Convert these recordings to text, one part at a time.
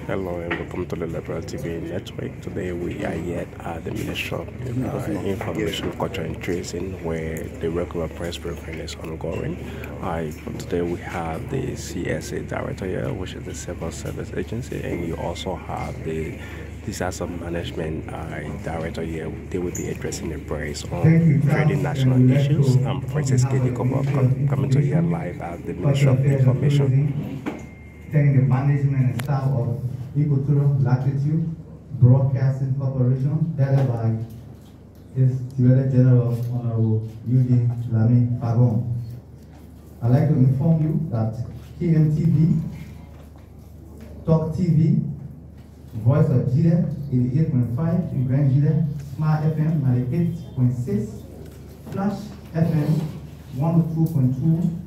Hello and welcome to the Liberia TV network. Today we are yet at the Ministry of Information, Culture and Tourism, where the regular press briefing is ongoing. Today we have the CSA Director here, which is the Civil Service Agency, and you also have the Disaster Management Director here. They will be addressing the press on very national issues. I'm Princess Katie Kobo coming to here live at the Ministry of Information. Thank the management and staff of Equatorial Latitude Broadcasting Corporation, headed by its Director General Honorable Eugene Lamy Fagon. I'd like to inform you that KMTV, Talk TV, Voice of Jide 88.5 Grand Jide, Smart FM 98.6, Flash FM 102.2,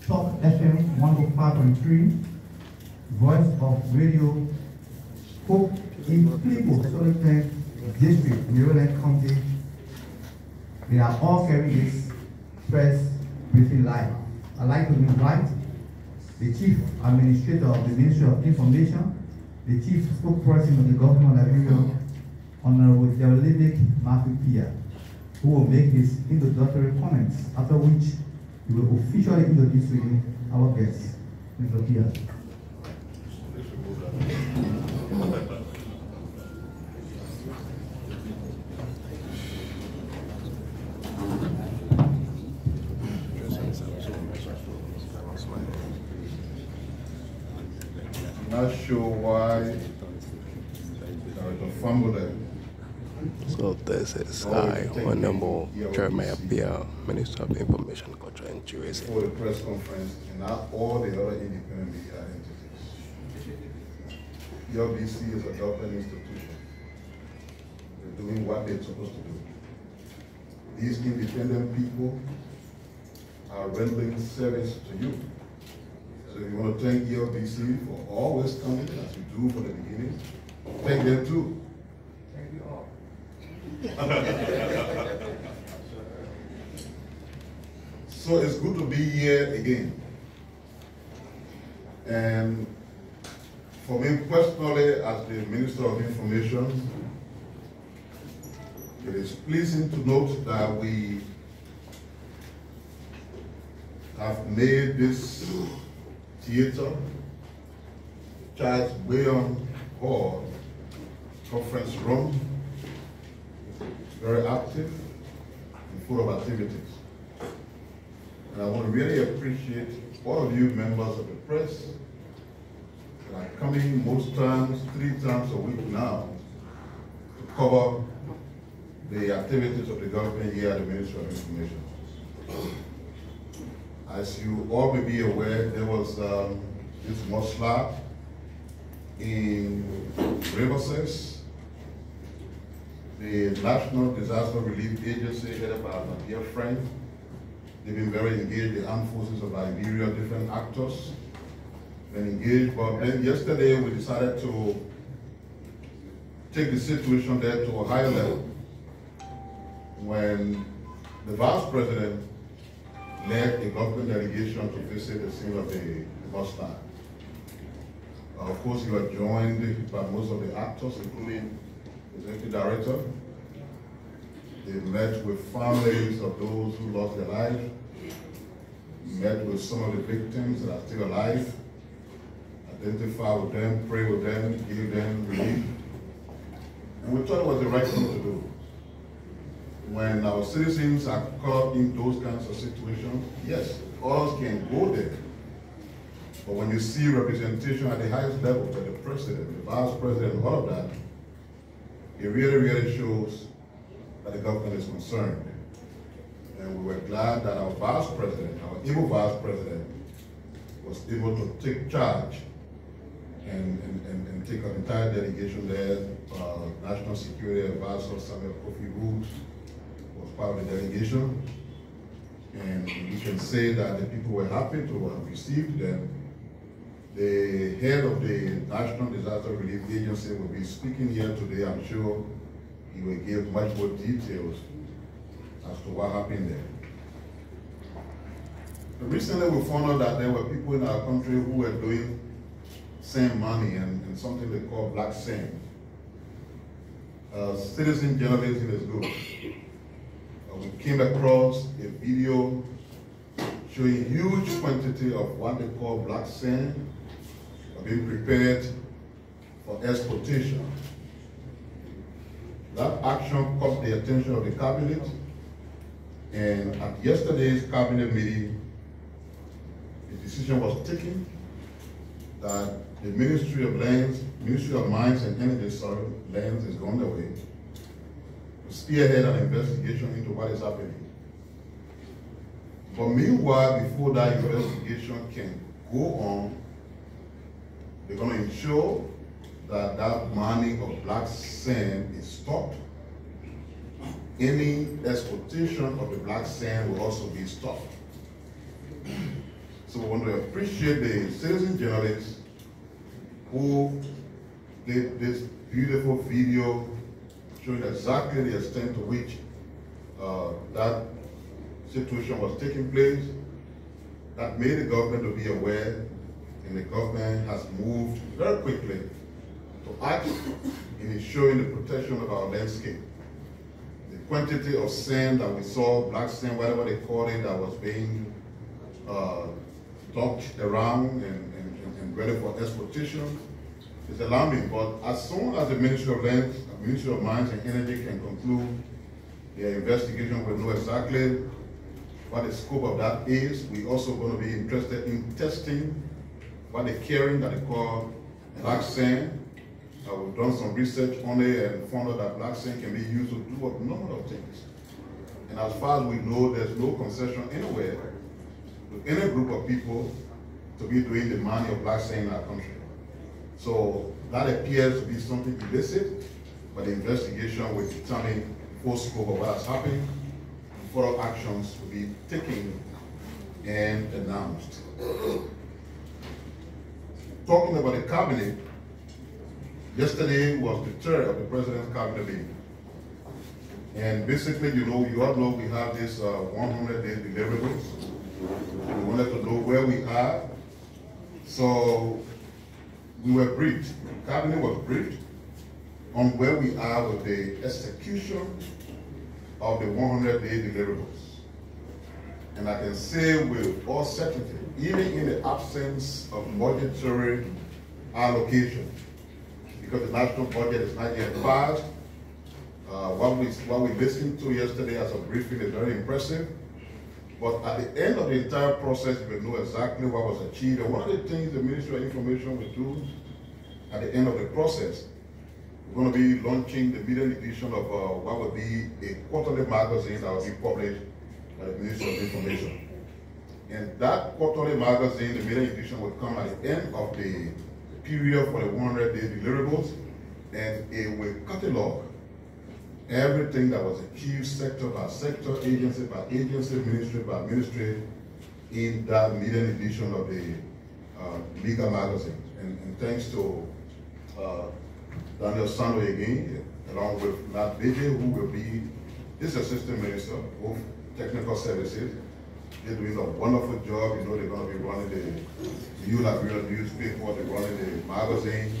Talk FM 105.3, Voice of Radio, Hope in People, Solitary District, Jerolinmek County. They are all carrying this press briefing live. I'd like to invite the Chief Administrator of the Ministry of Information, the Chief Spokesperson of the Government of Liberia, Honorable Jerolinmek M, Piah, who will make his introductory comments, after which he will officially introduce to you our guests. Mr. Piah. Not sure why there is a fumble there. So this is Honorable Jerolinmek Piah, Minister of Information, Culture and Tourism. For the press conference and not all the other independent media entities. The LBC is a government institution. They're doing what they're supposed to do. These independent people are rendering service to you. So if you want to thank ELBC for always coming, as you do from the beginning, thank them too. Thank you all. So it's good to be here again. And for me personally, as the Minister of Information, it is pleasing to note that we have made this theater, Charles William Hall conference room very active and full of activities. And I want to really appreciate all of you members of the press that are coming most times, 3 times a week now, to cover the activities of the government here at the Ministry of Information. As you all may be aware, there was this mudslide in Riverside. The National Disaster Relief Agency, headed by my dear friend, they've been very engaged, the armed forces of Liberia, different actors, been engaged. But then yesterday we decided to take the situation there to a higher level when the Vice President led a government delegation to visit the scene of the mudslide. Of course, you are joined by most of the actors, including the Executive Director. They met with families of those who lost their lives, met with some of the victims that are still alive, identify with them, pray with them, give them relief. And we thought it was the right thing to do. When our citizens are caught in those kinds of situations, yes, others can go there. But when you see representation at the highest level, by the President, the Vice President, all of that, it really, really shows that the government is concerned. And we were glad that our Vice President, our able Vice President, was able to take charge and take an entire delegation there. National Security Advisor Samuel Kofi Woods was part of the delegation. And we can say that the people were happy to have received them. The head of the National Disaster Relief Agency will be speaking here today. I'm sure he will give much more details as to what happened there. Recently we found out that there were people in our country who were doing sand money and something they call black sand. Citizen journalism is good. We came across a video showing huge quantity of what they call black sand being prepared for exportation. That action caught the attention of the cabinet, and at yesterday's cabinet meeting, the decision was taken that the Ministry of Mines and Energy, Lands is on the way to spearhead an investigation into what is happening. But meanwhile, before that investigation can go on, they're going to ensure that that mining of black sand is stopped. Any exportation of the black sand will also be stopped. So we want to appreciate the citizen journalists who did this beautiful video showing exactly the extent to which that situation was taking place. That made the government to be aware, and the government has moved very quickly to act in ensuring the protection of our landscape. The quantity of sand that we saw, black sand, whatever they call it, that was being dumped around and ready for exportation is alarming. But as soon as the Ministry of Lands, Ministry of Mines and Energy can conclude their investigation, we'll know exactly what the scope of that is. We're also going to be interested in testing what the carrying that they call black sand. We've done some research on it and found out that black sand can be used to do a number of things. And as far as we know, there's no concession anywhere to any group of people to be doing the mining of black sand in our country. So that appears to be something illicit, but the investigation will determine the full scope of what has happened, and further actions will be taken and announced. Talking about the cabinet, yesterday was the third of the president's cabinet meeting. And basically, you all know we have this 100-day deliverables. We wanted to know where we are. So we were briefed, the cabinet was briefed on where we are with the execution of the 100-day deliverables. And I can say with all certainty, even in the absence of budgetary allocation, because the national budget is not yet passed, what we listened to yesterday as a briefing is very impressive. But at the end of the entire process, we know exactly what was achieved. And one of the things the Ministry of Information will do at the end of the process, we're going to be launching the maiden edition of what will be a quarterly magazine that will be published by the Ministry of Information. And that quarterly magazine, the maiden edition, will come at the end of the period for the 100-day deliverables, and it will catalog everything that was achieved sector by sector, agency by agency, ministry by ministry in that maiden edition of the legal magazine. And thanks to Daniel Sando again, along with Matt Beje, who will be his assistant minister of technical services. They're doing a wonderful job. They're going to be running the New Liberia newspaper, they're running the magazine.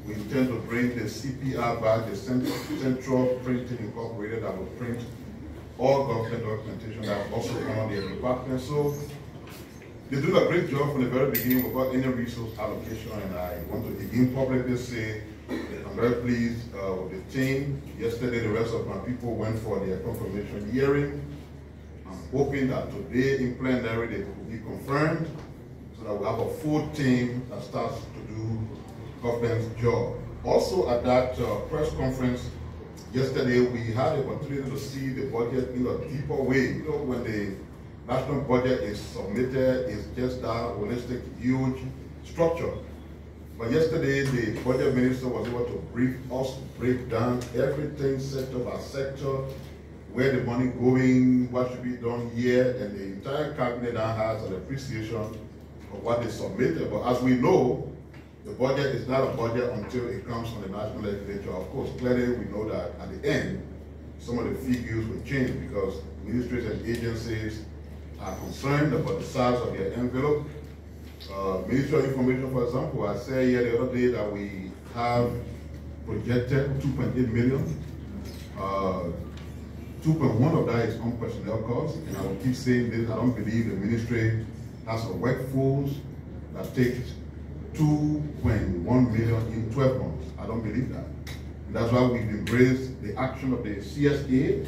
We intend to bring the CPR back, the Central Printing Incorporated, that will print all government documentation that also come on their department. So they do a great job from the very beginning without any resource allocation, and I want to again publicly say I'm very pleased with the team. Yesterday, the rest of my people went for their confirmation hearing. I'm hoping that today in plenary they will be confirmed so that we'll have a full team that starts to do government's job. Also at that press conference yesterday, we had the opportunity to see the budget in a deeper way. When the national budget is submitted, it's just that holistic, huge structure. But yesterday, the budget minister was able to brief us, break down everything sector by sector, where the money going, what should be done here, and the entire cabinet now has an appreciation of what they submitted. But as we know, the budget is not a budget until it comes from the national legislature. Of course, clearly we know that at the end, some of the figures will change because ministries and agencies are concerned about the size of their envelope. Ministry of Information, for example, I said here the other day that we have projected 2.8 million. 2.1 of that is on personnel costs, and I will keep saying this. I don't believe the ministry has a workforce that takes 2.1 million in 12 months. I don't believe that. And that's why we've embraced the action of the CSA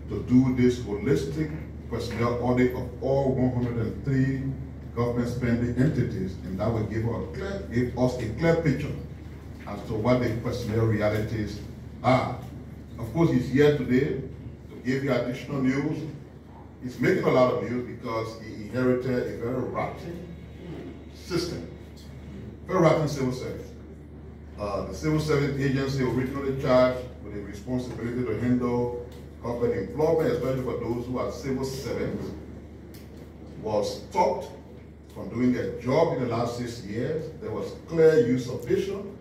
to do this holistic personnel audit of all 103 government spending entities, and that will give us a clear picture as to what the personnel realities are. Of course, he's here today to give you additional news. He's making a lot of news because he inherited a very rotten system, very rotten civil service. The civil service agency originally charged with the responsibility to handle government employment, especially for those who are civil servants, was stopped from doing their job in the last 6 years. There was clear usurpation,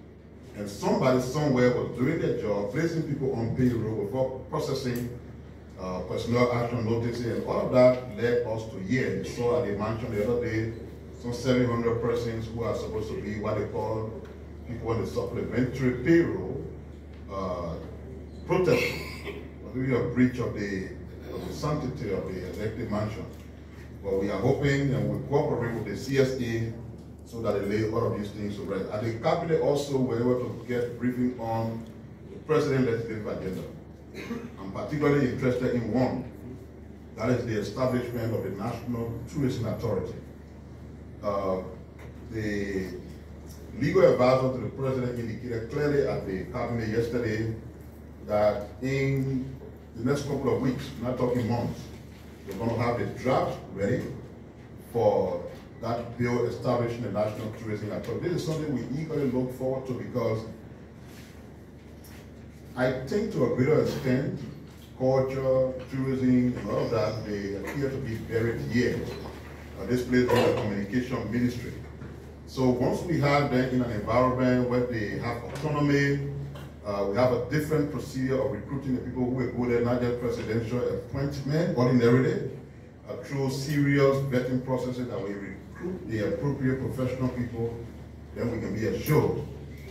and somebody somewhere was doing their job, placing people on payroll without processing personnel action notices, and all of that led us to here. You saw at the mansion the other day, some 700 persons who are supposed to be what they call people on the supplementary payroll, protesting, really a breach of the sanctity of the executive mansion. But we are hoping and we cooperate with the CSA so that they lay all of these things to rest. At the cabinet also, we were able to get briefing on the president's legislative agenda. I'm particularly interested in one, that is the establishment of the National Tourism Authority. The legal advisor to the president indicated clearly at the cabinet yesterday that in the next couple of weeks, not talking months, we're going to have a draft ready for that bill establishing the National Tourism Authority. This is something we eagerly look forward to because I think to a greater extent, culture, tourism, and all of that, they appear to be buried here. This place is the communication ministry. So once we have them in an environment where they have autonomy, we have a different procedure of recruiting the people who will go there, not just presidential appointment ordinarily, through serious vetting processes that we recruit the appropriate professional people, then we can be assured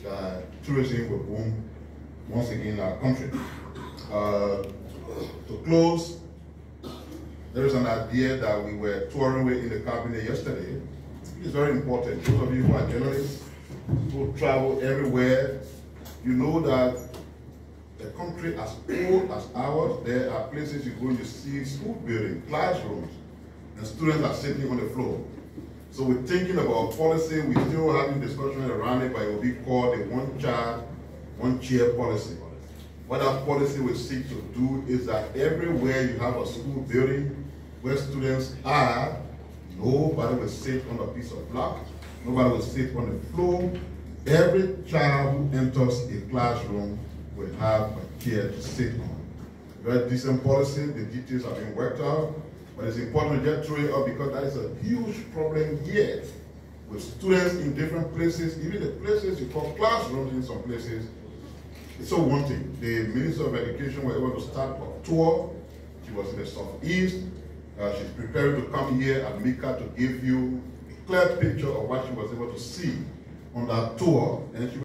that tourism will boom once again in our country. To close, there is an idea that we were touring with in the cabinet yesterday. It's very important. Those of you who are journalists, who travel everywhere, you know that the country as old as ours, there are places you go and you see school buildings, classrooms, and students are sitting on the floor. So we're thinking about policy, we're still having discussion around it, but it will be called the one child, one chair policy. What that policy will seek to do is that everywhere you have a school building where students are, nobody will sit on a piece of block, nobody will sit on the floor. Every child who enters a classroom will have a chair to sit on. Very decent policy, the details are being worked out, but it's important to get through it up because that is a huge problem here with students in different places, even the places you call classrooms in some places. It's so wanting. The Minister of Education was able to start a tour. She was in the Southeast. She's prepared to come here at Mika to give you a clear picture of what she was able to see on that tour. And she